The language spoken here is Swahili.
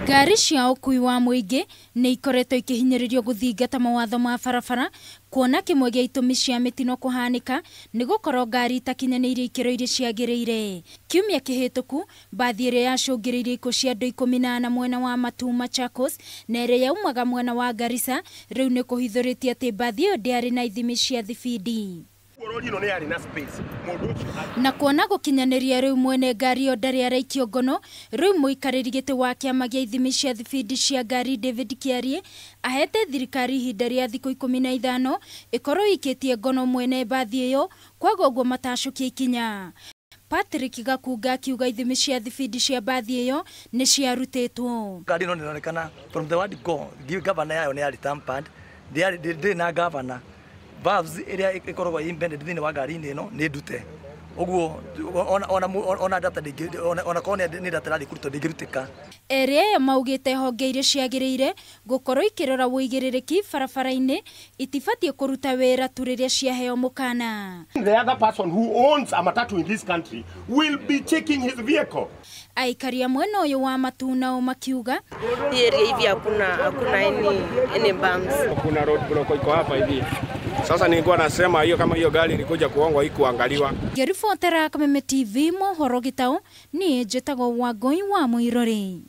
Ngari cia ũkui wa mũingĩ nĩ ikoretwo ikihinyĩrĩrio gũthingata mawatho ma barabara, kuona kĩmwe gĩa itũmi cia mĩtino kũhanĩka nĩ gũkorwo ngari itakinyanĩirie ikĩro iria ciagĩrĩire. Kiumia kĩhĩtũku, mbathi ĩrĩa yacũngĩrĩirie ikuũ cia andũ 14 mwena wa Matu Machakos na ĩrĩa yaumaga mwena wa Garissa, rĩu nĩ kũhithũrĩtie atĩ mbathi ĩyo ndĩarĩ na ithimi cia thibindi. Na kuona gũkinyanĩria rĩu mwene ngari ĩyo ndarĩ araikio ngono, rĩu mũikarĩri gĩtĩ wa kĩama gĩa ithimi cia thibindi cia ngari David Kiarie ahete thirikari ihinda rĩa thikũ 15 ĩkorwo ikĩtie ngono mwene mbathi ĩyo, kwaga ũguo matacũkia ikinya. Patrick Gakunga akiuga ithimi cia thibindi cia mbathi ĩyo nĩ ciarutĩtwo. Ngari ĩno nĩronekana from the word go, governor yayo nĩ yari tampered, ndĩ na governor. Valves ĩrĩa ĩkoragwo embedded thĩinĩ wa ngari-inĩ ĩno nĩ ndute. Ũguo ona data ona kone nĩ data rari kũrutwo ndĩngĩrutĩka. Erĩ aya maugĩte honge iria ciagĩrĩire gũkorwo ikĩrora wũigĩrĩrĩki barabara-inĩ itibatiĩ kũruta wĩra tu rĩrĩa ciaheo mũkana. The other person who owns a matatu in this country will be checking his vehicle. Aikaria mwena ũyũ wa Matu nao makiuga hii area hivi hakuna any bumps. Kuna road block iko hapa hivi. Sasa nilikuwa nasema hiyo kama hiyo gari ilikuja kuongwa ikuangaliwa. Ngĩribotera Kameme TV mohoro Gĩtaũ, niĩ njĩtagwo Wangũi wa Mũirũrĩ.